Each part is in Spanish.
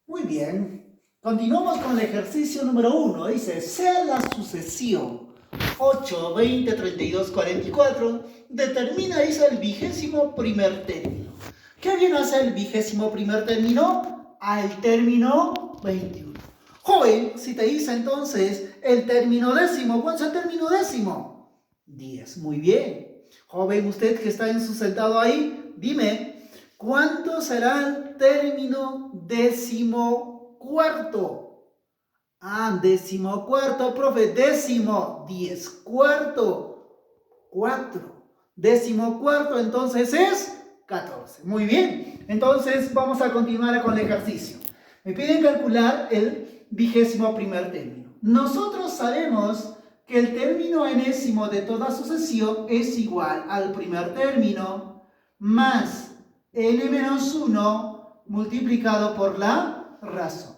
Muy bien. Continuamos con el ejercicio número 1. Dice, sea la sucesión 8, 20, 32, 44, determina, dice, el 21º término. ¿Qué viene a ser el 21º término? Al término 21. Joven, si te dice entonces el término décimo, ¿cuál es el término décimo? 10. Muy bien. Joven, usted que está en su sentado ahí, dime, ¿cuánto será el término decimocuarto? Decimocuarto, profe, décimo, 10, cuarto, 4. Decimocuarto, entonces es 14. Muy bien. Entonces vamos a continuar con el ejercicio. Me piden calcular el 21º término. Nosotros sabemos que el término enésimo de toda sucesión es igual al primer término más n-1 multiplicado por la razón.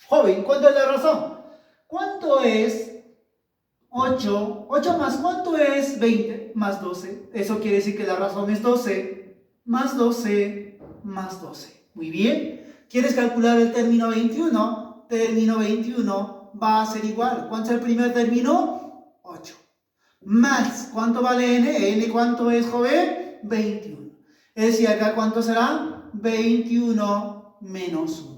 Joven, ¿cuánto es la razón? ¿Cuánto es 8? 8 más ¿cuánto es 20? Más 12. Eso quiere decir que la razón es 12. Más 12, más 12. Muy bien. ¿Quieres calcular el término 21? Término 21 va a ser igual. ¿Cuánto es el primer término? 8. Más, ¿cuánto vale n? ¿N cuánto es, joven? 21. Es decir, acá ¿cuánto será? 21 menos 1.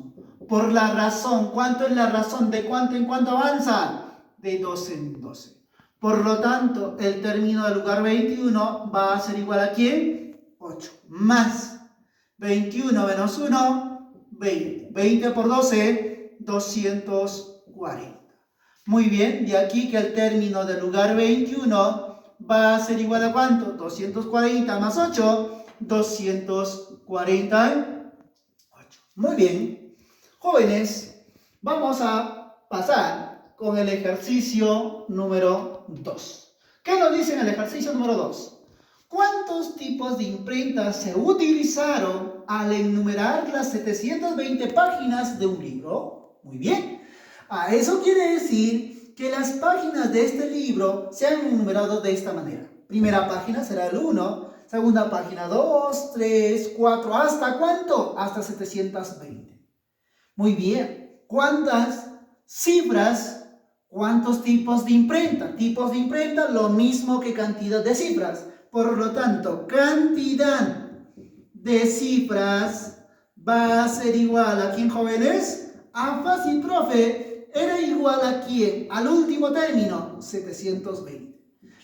Por la razón, ¿cuánto es la razón? ¿De cuánto en cuánto avanza? De 12 en 12. Por lo tanto, el término del lugar 21 va a ser igual a ¿quién? 8. Más 21 menos 1, 20. 20 por 12, 240. Muy bien, de aquí que el término del lugar 21 va a ser igual a ¿cuánto? 240 más 8, 248. Muy bien. Jóvenes, vamos a pasar con el ejercicio número 2. ¿Qué nos dice en el ejercicio número 2? ¿Cuántos tipos de imprentas se utilizaron al enumerar las 720 páginas de un libro? Muy bien. Eso quiere decir que las páginas de este libro se han enumerado de esta manera. Primera página será el 1, segunda página 2, 3, 4, ¿hasta cuánto? Hasta 720. Muy bien. ¿Cuántas cifras? ¿Cuántos tipos de imprenta? Tipos de imprenta, lo mismo que cantidad de cifras. Por lo tanto, cantidad de cifras va a ser igual a ¿quién, jóvenes? Fácil, profe. ¿Era igual a quién? Al último término, 720.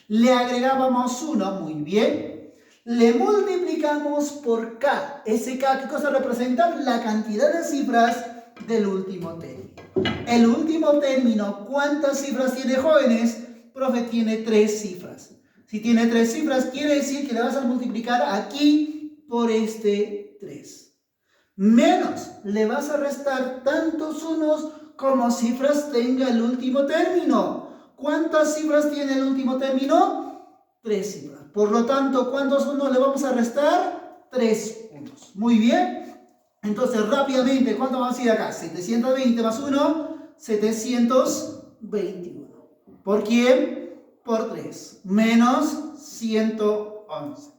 Le agregábamos 1, muy bien. Le multiplicamos por K. Ese K, ¿qué cosa representa? La cantidad de cifras del último término. El último término, ¿cuántas cifras tiene, jóvenes? Profe, tiene 3 cifras. Si tiene 3 cifras, quiere decir que le vas a multiplicar aquí por este 3. Menos, le vas a restar tantos unos como cifras tenga el último término. ¿Cuántas cifras tiene el último término? 3 cifras. Por lo tanto, ¿cuántos unos le vamos a restar? 3 unos. Muy bien. Entonces, rápidamente, ¿cuánto vamos a ir acá? 720 más 1, 721. ¿Por quién? Por 3. Menos 111.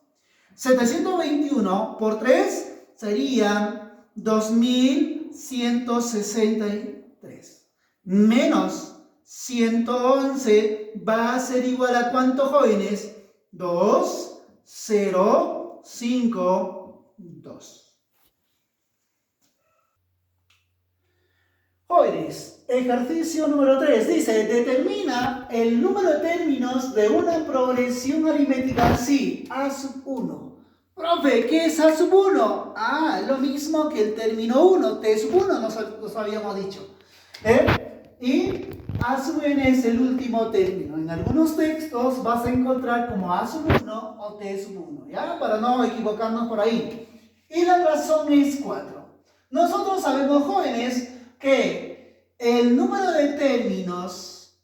721 por 3 sería 2163. Menos 111 va a ser igual a ¿cuánto, jóvenes? 2052. Jóvenes, ejercicio número 3 dice, determina el número de términos de una progresión aritmética así, A sub 1. Profe, ¿qué es A sub 1? Lo mismo que el término 1, T sub 1 nos habíamos dicho. Y A sub n es el último término. En algunos textos vas a encontrar como A sub 1 o T sub 1, ¿ya? Para no equivocarnos por ahí. Y la razón es 4. Nosotros sabemos, jóvenes, que el número de términos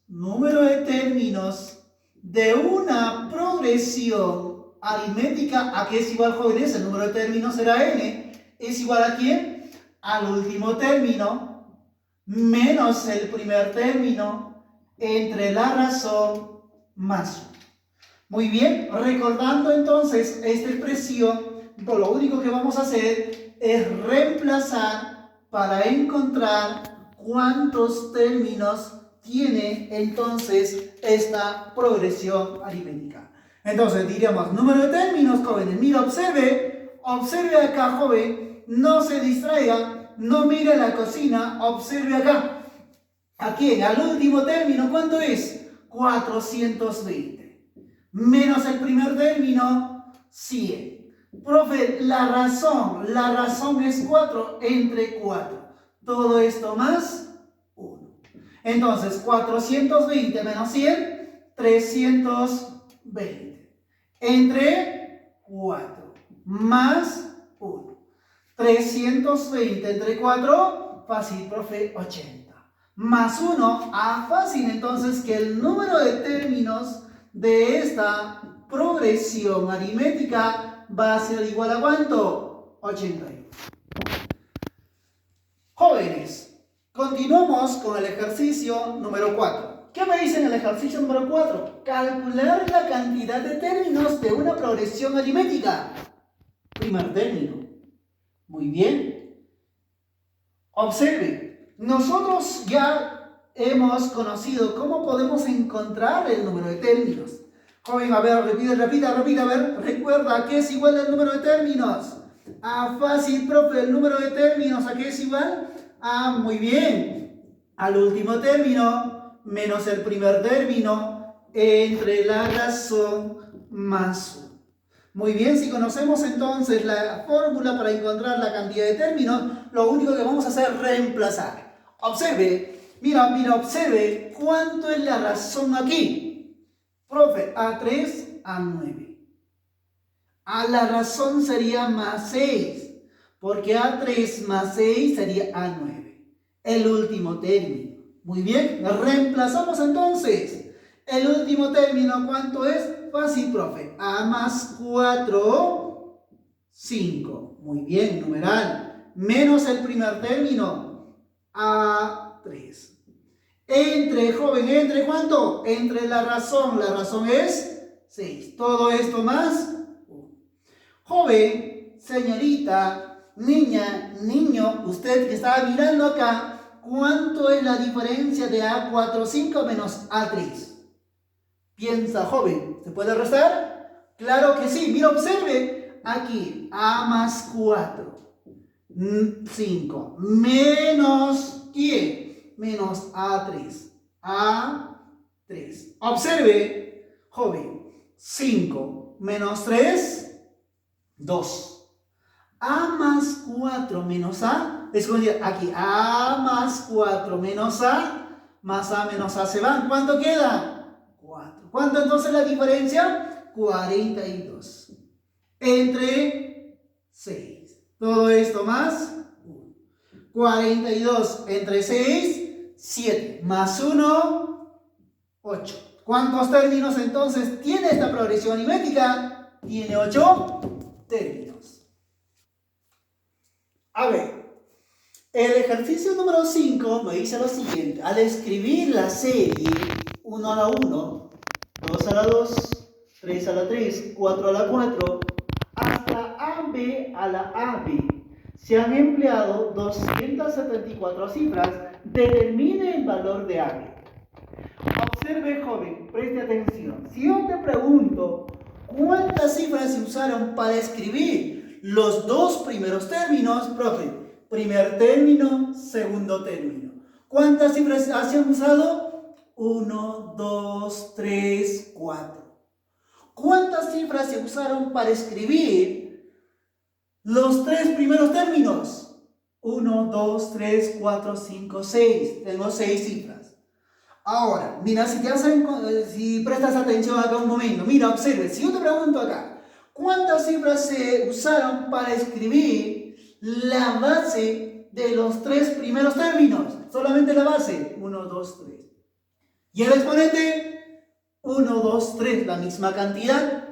de una progresión aritmética, ¿a qué es igual, jóvenes? El número de términos será n, ¿es igual a quién? Al último término menos el primer término entre la razón más 1. Muy bien, recordando entonces esta expresión, lo único que vamos a hacer es reemplazar para encontrar cuántos términos tiene entonces esta progresión aritmética. Entonces diríamos, número de términos, jóvenes. Mira, observe acá, joven, no se distraiga, no mire la cocina, observe acá. Aquí, al último término, ¿cuánto es? 420. Menos el primer término, 100. Profe, la razón es 4 entre 4. Todo esto más 1. Entonces, 420 menos 100, 320. Entre 4, más 1. 320 entre 4, fácil, profe, 80. Más 1, fácil, entonces que el número de términos de esta progresión aritmética va a ser igual a ¿cuánto? 81. Jóvenes, continuamos con el ejercicio número 4. ¿Qué me dice en el ejercicio número 4? Calcular la cantidad de términos de una progresión aritmética. Primer término. Muy bien. Observe, nosotros ya hemos conocido cómo podemos encontrar el número de términos. Joven, a ver, repita, a ver, recuerda, ¿a qué es igual el número de términos? Fácil, profe, el número de términos, ¿a qué es igual? Muy bien. Al último término menos el primer término entre la razón más 1. Muy bien, si conocemos entonces la fórmula para encontrar la cantidad de términos, lo único que vamos a hacer es reemplazar. Observe, mira, observe cuánto es la razón aquí. Profe, A3, A9. La razón sería más 6, porque A3 más 6 sería A9. El último término. Muy bien, reemplazamos entonces. El último término, ¿cuánto es? Fácil, profe. A más 4, 5. Muy bien, numeral. Menos el primer término, A3. ¿Entre cuánto? Entre la razón es 6. Todo esto más 1. Joven, señorita, niña, niño, usted que estaba mirando acá, ¿cuánto es la diferencia de A45 menos A3? Piensa, joven, ¿se puede restar? Claro que sí. Mira, observe aquí, A más 4, 5, menos ¿quién? Menos A3. A3. Observe, joven, 5 menos 3, 2. A más 4 menos A, aquí, A más 4 menos A, más A menos A se van. ¿Cuánto queda? 4. ¿Cuánto entonces la diferencia? 42. Entre 6. Todo esto más 1. 42 entre 6, 7. Más 1, 8. ¿Cuántos términos entonces tiene esta progresión aritmética? Tiene 8 términos. A ver, el ejercicio número 5 me dice lo siguiente. Al escribir la serie 1 a la 1, 2 a la 2, 3 a la 3, 4 a la 4, hasta AB a la AB, se han empleado 274 cifras. Determine el valor de AB. Observe, joven, preste atención. Si yo te pregunto, ¿cuántas cifras se usaron para escribir los dos primeros términos, profe? Primer término, segundo término. ¿Cuántas cifras se han usado? 1, 2, 3, 4. ¿Cuántas cifras se usaron para escribir los tres primeros términos? 1, 2, 3, 4, 5, 6. Tengo 6 cifras. Ahora, mira, si prestas atención acá un momento, mira, observe, si yo te pregunto acá, ¿cuántas cifras se usaron para escribir la base de los tres primeros términos? Solamente la base, 1, 2, 3. ¿Y el exponente? 1, 2, 3, la misma cantidad.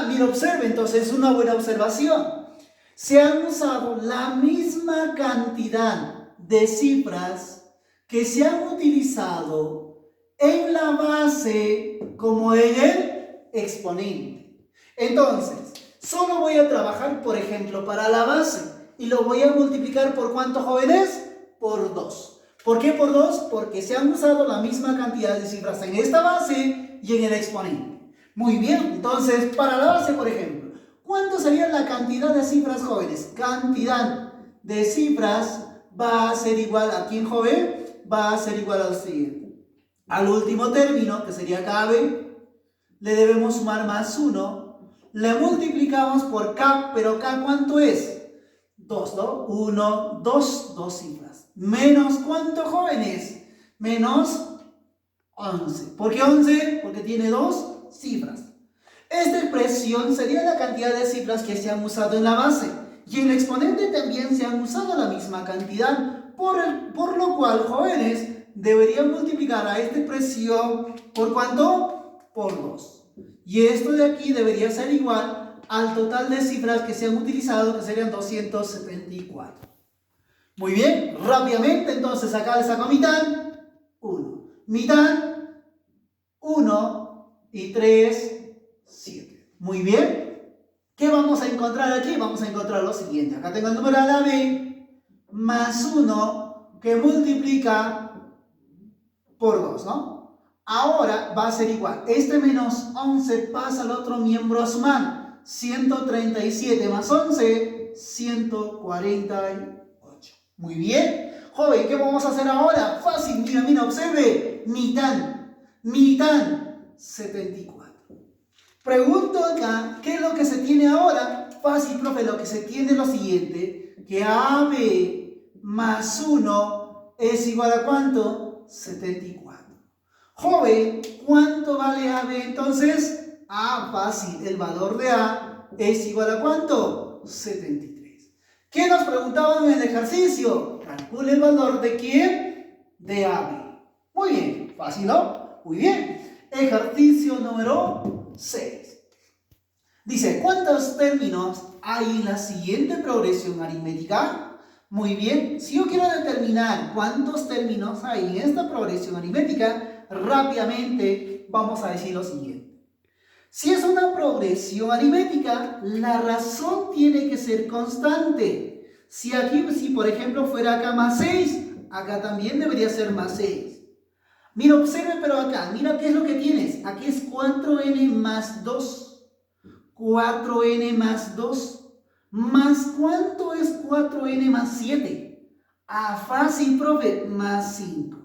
Mira, observe, entonces es una buena observación. Se han usado la misma cantidad de cifras que se han utilizado en la base como en el exponente. Entonces, solo voy a trabajar, por ejemplo, para la base. y lo voy a multiplicar por ¿cuánto, jóvenes? Por 2. ¿Por qué por 2? Porque se han usado la misma cantidad de cifras en esta base y en el exponente. Muy bien, entonces para la base, por ejemplo, ¿cuánto sería la cantidad de cifras, jóvenes? Cantidad de cifras va a ser igual a ¿quién, joven? Va a ser igual al siguiente. Al último término, que sería KB, le debemos sumar más 1. Le multiplicamos por K, pero K ¿cuánto es? 2, ¿no? 1, 2, 2 cifras. Menos ¿cuánto, jóvenes? Menos 11. ¿Por qué 11? Porque tiene 2 cifras. Esta expresión sería la cantidad de cifras que se han usado en la base. Y en el exponente también se han usado la misma cantidad. Por lo cual, jóvenes, deberían multiplicar a esta expresión ¿por cuánto? Por 2. Y esto de aquí debería ser igual al total de cifras que se han utilizado, que serían 274. Muy bien, rápidamente, entonces acá le saco mitad, 1. Mitad, 1 y 3, 7. Muy bien. ¿Qué vamos a encontrar aquí? Vamos a encontrar lo siguiente. Acá tengo el número a la B más 1 que multiplica por 2, ¿no? Ahora va a ser igual. Este menos 11 pasa al otro miembro a sumar. 137 más 11, 148. Muy bien. Joven, ¿qué vamos a hacer ahora? Fácil, mira, mira, observe. Mitad, 74. Pregunto acá, ¿qué es lo que se tiene ahora? Fácil, profe, lo que se tiene es lo siguiente, que AB más 1 es igual a ¿cuánto? 74. Joven, ¿cuánto vale AB entonces? Fácil, el valor de A es igual a ¿cuánto? 73. ¿Qué nos preguntaban en el ejercicio? Calcule el valor de ¿quién? De AB. Muy bien, fácil, ¿no? Muy bien. Ejercicio número 6. Dice, ¿cuántos términos hay en la siguiente progresión aritmética? Muy bien, si yo quiero determinar cuántos términos hay en esta progresión aritmética, rápidamente vamos a decir lo siguiente. Si es una progresión aritmética, la razón tiene que ser constante. Si por ejemplo fuera acá más 6, acá también debería ser más 6. Mira, observe, pero acá, mira qué es lo que tienes. Aquí es 4n más 2. 4n más 2. ¿Más cuánto es 4n más 7? Fácil, profe, más 5.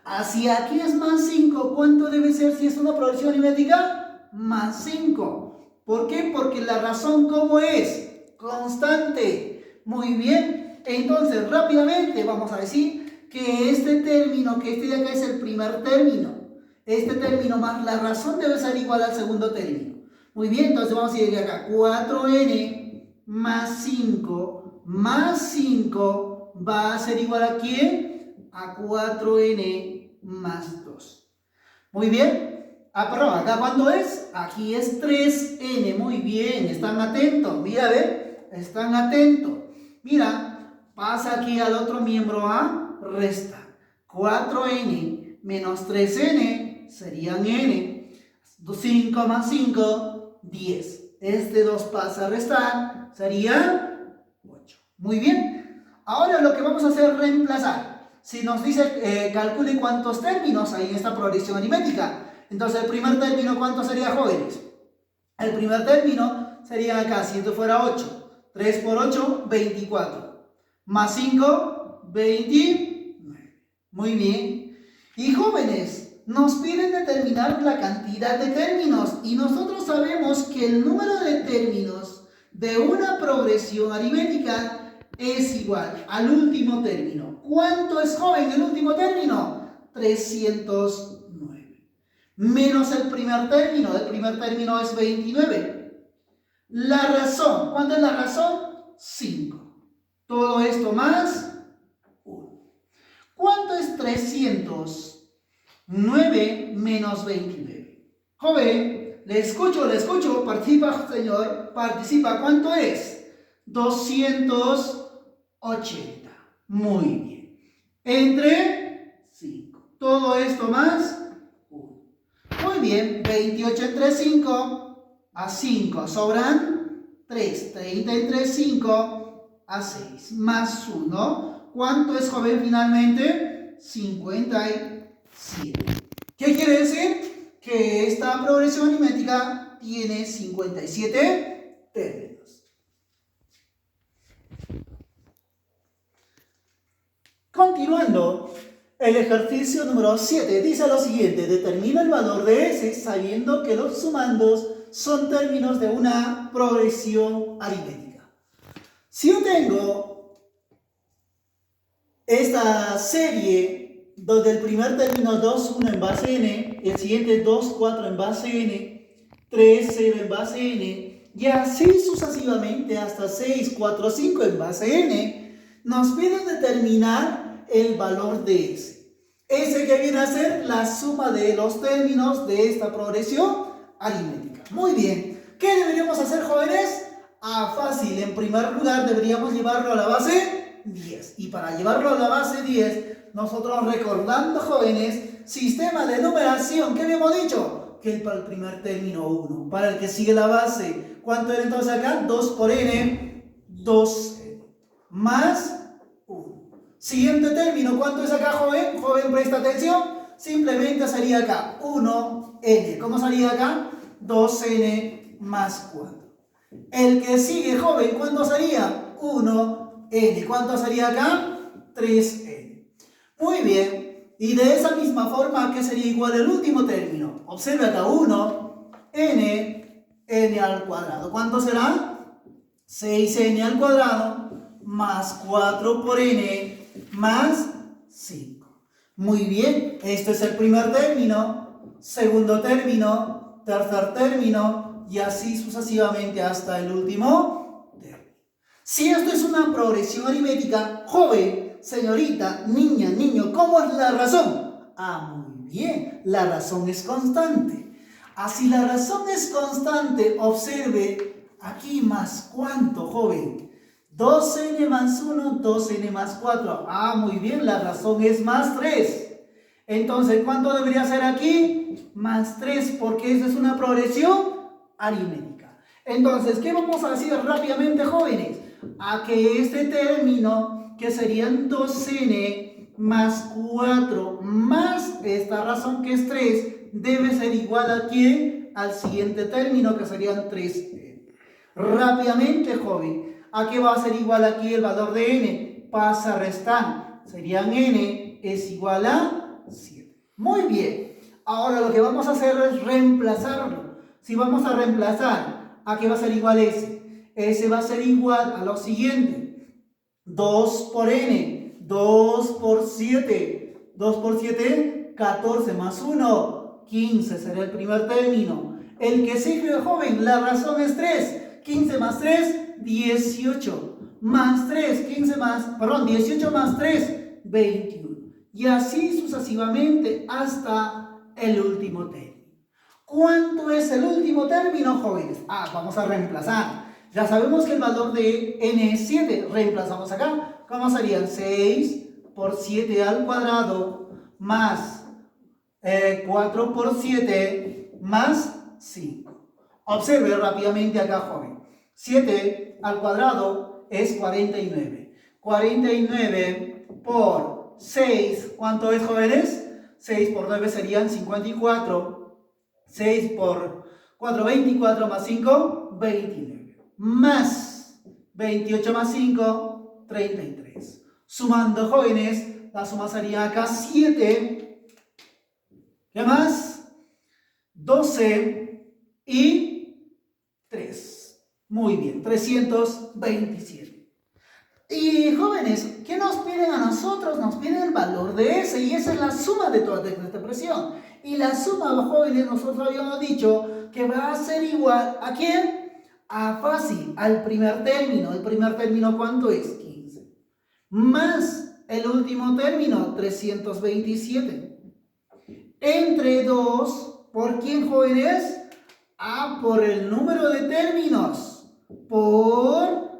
Hacia aquí es más 5. ¿Cuánto debe ser si es una progresión aritmética? Más 5. ¿Por qué? Porque la razón, ¿cómo es? Constante. Muy bien. Entonces, rápidamente vamos a decir que este término, que este de acá es el primer término. Este término más la razón debe ser igual al segundo término. Muy bien, entonces vamos a ir acá. 4n más 5 va a ser igual a ¿quién? A 4n más 2. Muy bien. Perdón, ¿acá cuánto es? Aquí es 3n. Muy bien, están atentos. Mira, ¿ven? Están atentos. Mira, pasa aquí al otro miembro a resta. 4n menos 3n serían n. 5 más 5, 10. Este 2 pasa a restar, sería 8. Muy bien. Ahora lo que vamos a hacer es reemplazar. Si nos dice, calcule cuántos términos hay en esta progresión aritmética. Entonces, el primer término, ¿cuánto sería, jóvenes? El primer término sería acá, si esto fuera 8. 3 por 8, 24. Más 5, 29. Muy bien. Y jóvenes, nos piden determinar la cantidad de términos. Y nosotros sabemos que el número de términos de una progresión aritmética es igual al último término. ¿Cuánto es, joven, el último término? 309. Menos el primer término. El primer término es 29. La razón. ¿Cuánto es la razón? 5. Todo esto más 1. ¿Cuánto es 309 menos 29? Joven, le escucho. Participa, señor. Participa. ¿Cuánto es? 280. Muy bien. Entre 5. Todo esto más 1. Muy bien. 28 entre 5 a 5. Sobran 3. 30 entre 5. a 6 más 1. ¿Cuánto es, joven, finalmente? 57. ¿Qué quiere decir? Que esta progresión aritmética tiene 57 términos. Continuando, el ejercicio número 7 dice lo siguiente: determina el valor de S sabiendo que los sumandos son términos de una progresión aritmética. Si yo tengo esta serie donde el primer término 2, 1 en base n, el siguiente 2, 4 en base n, 3, 0 en base n, y así sucesivamente hasta 6, 4, 5 en base n, nos piden determinar el valor de S. S que viene a ser la suma de los términos de esta progresión aritmética. Muy bien. ¿Qué deberíamos hacer, jóvenes? Fácil. En primer lugar deberíamos llevarlo a la base 10. Y para llevarlo a la base 10, nosotros recordando, jóvenes, sistema de numeración. ¿Qué habíamos dicho? Que para el primer término 1. Para el que sigue la base, ¿cuánto era entonces acá? 2 por n, 2n. Más 1. Siguiente término, ¿cuánto es acá, joven? Joven, presta atención. Simplemente sería acá 1n. ¿Cómo sería acá? 2n más 4. El que sigue, joven, ¿cuánto sería? 1n. ¿Cuánto sería acá? 3n. Muy bien. Y de esa misma forma, ¿qué sería igual el último término? Observe acá 1n, n al cuadrado. ¿Cuánto será? 6n al cuadrado más 4 por n más 5. Muy bien. Este es el primer término, segundo término, tercer término y así sucesivamente hasta el último término. Si esto es una progresión aritmética, joven, señorita, niña, niño, ¿cómo es la razón? Muy bien, la razón es constante. Así la razón es constante, observe aquí más ¿cuánto, joven? 2n más 1, 2n más 4. Muy bien, la razón es más 3. Entonces, ¿cuánto debería ser aquí? Más 3, porque esa es una progresión aritmética. Entonces, ¿qué vamos a decir rápidamente, jóvenes? A que este término, que serían 2n más 4, más esta razón que es 3, debe ser igual a ¿quién? Al siguiente término, que serían 3n. Rápidamente, joven. ¿A qué va a ser igual aquí el valor de n? Pasa a restar. Serían n es igual a 7. Muy bien. Ahora lo que vamos a hacer es reemplazarlo. Si vamos a reemplazar, ¿a qué va a ser igual s? S va a ser igual a lo siguiente. 2 por n. 2 por 7. 2 por 7, 14 más 1, 15 será el primer término. El que sigue, joven, la razón es 3. 15 más 3, 18. Más 3, 18 más 3, 21. Y así sucesivamente hasta el último término. ¿Cuánto es el último término, jóvenes? Vamos a reemplazar. Ya sabemos que el valor de n es 7. Reemplazamos acá. ¿Cómo serían? 6 por 7 al cuadrado más 4 por 7 más 5. Observe rápidamente acá, joven. 7 al cuadrado es 49. 49 por 6, ¿cuánto es, jóvenes? 6 por 9 serían 54. 6 por 4, 24 más 5, 29. Más 28 más 5, 33. Sumando, jóvenes, la suma sería acá 7. ¿Qué más? 12 y 3. Muy bien, 327. Y jóvenes, ¿qué nos piden a nosotros? Nos piden el valor de S, y esa es la suma de toda esta expresión. Y la suma, jóvenes, nosotros habíamos dicho que va a ser igual ¿a quién? Fácil, al primer término. ¿El primer término cuánto es? 15. Más el último término, 327. Entre 2, ¿por quién, jóvenes? Por el número de términos. Por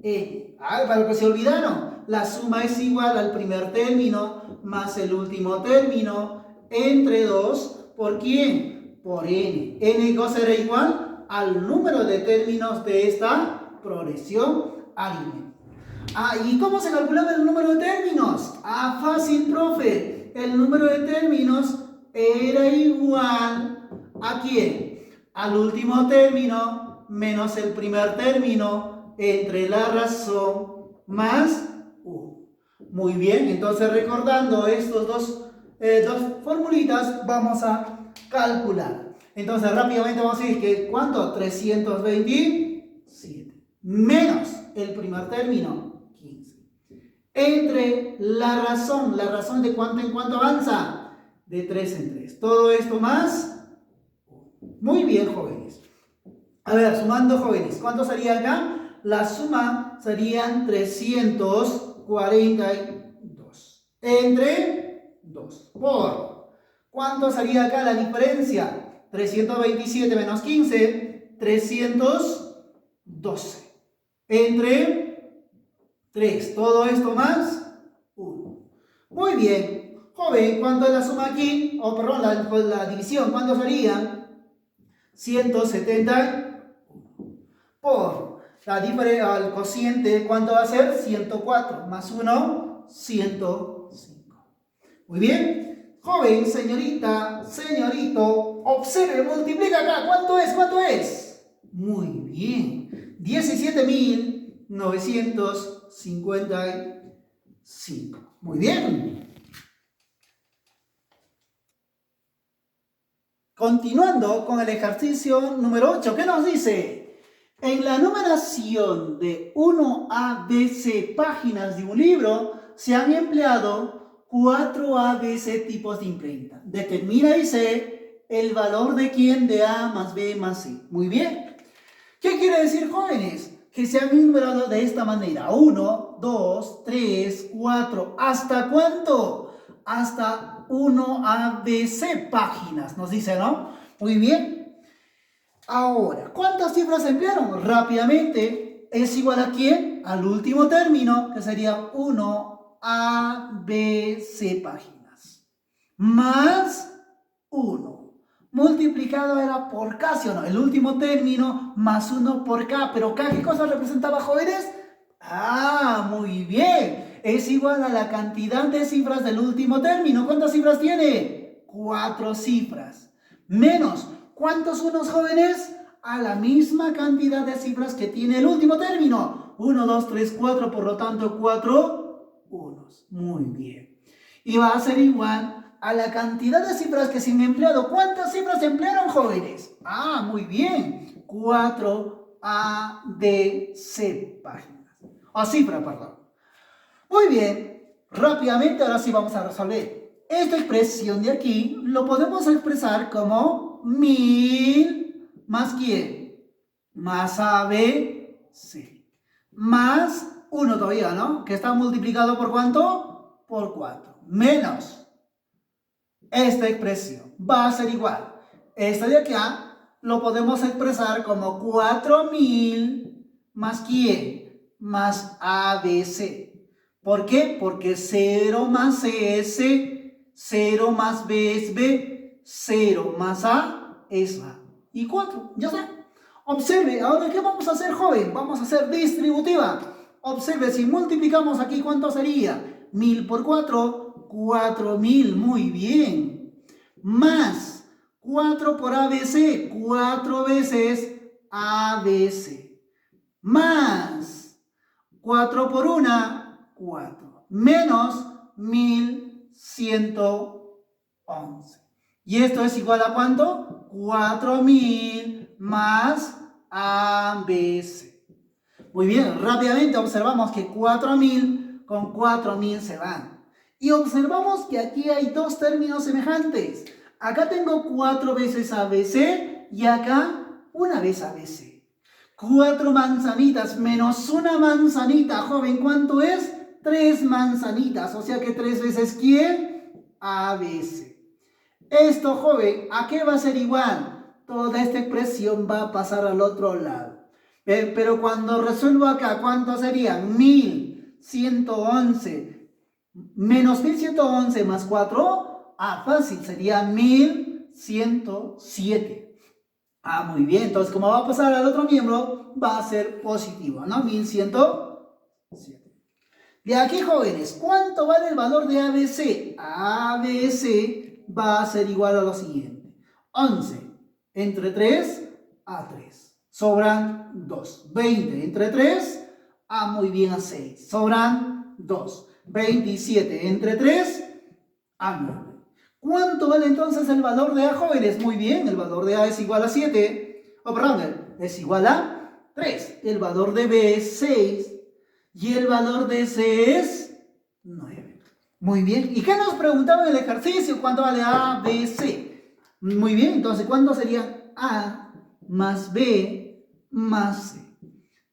n. Para los que se olvidaron, la suma es igual al primer término más el último término entre 2. ¿Por quién? Por n. N será igual al número de términos de esta progresión aritmética. Ah, ¿y cómo se calculaba el número de términos? Ah, fácil, profe. El número de términos era igual ¿a quién? Al último término menos el primer término entre la razón más 1. Muy bien, entonces recordando estos dos formulitas, vamos a calcular. Entonces rápidamente vamos a decir que ¿cuánto? 327 menos el primer término, 15. Entre la razón de cuánto en cuánto avanza, de 3 en 3. Todo esto más. Muy bien, jóvenes. A ver, sumando, jóvenes, ¿cuánto sería acá? La suma serían 342 entre 2 por. ¿Cuánto sería acá la diferencia? 327 menos 15, 312 entre 3. Todo esto más 1. Muy bien. Joven, ¿cuánto es la suma aquí? Oh, perdón, la división, ¿cuánto sería? 170 por la diferencia al cociente, ¿cuánto va a ser? 104 más 1, 105. Muy bien. Joven, señorita, señorito, observe, multiplica acá. ¿Cuánto es? ¿Cuánto es? Muy bien. 17.955. Muy bien. Continuando con el ejercicio número 8, ¿qué nos dice? En la numeración de 1 a B-C páginas de un libro se han empleado 4 A, B, C tipos de imprenta. Determina, dice, el valor de quién de A más B más C. Muy bien. ¿Qué quiere decir, jóvenes? Que se han enumerado de esta manera. 1, 2, 3, 4. ¿Hasta cuánto? Hasta 1 A, B, C páginas, nos dice, ¿no? Muy bien. Ahora, ¿cuántas cifras se emplearon? Rápidamente, ¿es igual a quién? Al último término, que sería 1 A, B, C páginas. Más 1. Multiplicado era por K, ¿sí o no? El último término más 1 por K. ¿Pero K qué cosa representaba, jóvenes? Ah, muy bien. Es igual a la cantidad de cifras del último término. ¿Cuántas cifras tiene? 4 cifras. Menos, ¿cuántos unos, jóvenes? A la misma cantidad de cifras que tiene el último término. 1, 2, 3, 4, por lo tanto 4 unos. Muy bien. Y va a ser igual a la cantidad de cifras que se han empleado. ¿Cuántas cifras se emplearon, jóvenes? Ah, muy bien. 4 A, B, C páginas. O cifra, perdón. Muy bien. Rápidamente, ahora sí vamos a resolver. Esta expresión de aquí lo podemos expresar como 1000 más ¿quién? Más A, B, C. Más 1 todavía, ¿no? Que está multiplicado por ¿cuánto? Por 4. Menos esta expresión va a ser igual. Esta de acá lo podemos expresar como 4000 más ¿quién? Más ABC. ¿Por qué? Porque 0 más C es C, 0 más B es B, 0 más A es A. Y 4, ya está. Observe, ahora ¿qué vamos a hacer, joven? Vamos a hacer distributiva. Observe, si multiplicamos aquí, ¿cuánto sería? 1000 por 4, 4000, muy bien. Más 4 por ABC, 4 veces ABC. Más 4 por 1, 4. Menos 1111. ¿Y esto es igual a cuánto? 4000 más ABC. Muy bien, rápidamente observamos que 4000 con 4000 se van. Y observamos que aquí hay dos términos semejantes. Acá tengo 4 veces ABC y acá una vez ABC. 4 manzanitas menos una manzanita, joven, ¿cuánto es? 3 manzanitas, o sea que 3 veces ¿quién? ABC. Esto, joven, ¿a qué va a ser igual? Toda esta expresión va a pasar al otro lado. Pero cuando resuelvo acá, ¿cuánto serían? 1111 menos 1111 más 4. Ah, fácil, sería 1107. Ah, muy bien. Entonces, como va a pasar al otro miembro, va a ser positivo, ¿no? 1107. De aquí, jóvenes, ¿cuánto vale el valor de ABC? ABC va a ser igual a lo siguiente. 11 entre 3 a 3. Sobran 2. 20 entre 3 a muy bien a 6. Sobran 2. 27 entre 3 a 9. ¿Cuánto vale entonces el valor de A, jóvenes? Muy bien, el valor de A es igual a 7. Oh, perdón, es igual a 3. El valor de B es 6. Y el valor de C es 9. Muy bien. ¿Y qué nos preguntaba en el ejercicio? ¿Cuánto vale A, B, C? Muy bien, entonces, ¿cuánto sería A más B más C?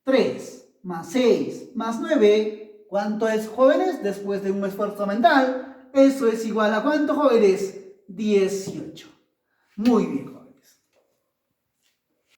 3 más 6 más 9. ¿Cuánto es, jóvenes? Después de un esfuerzo mental, eso es igual a ¿cuánto, jóvenes? 18. Muy bien.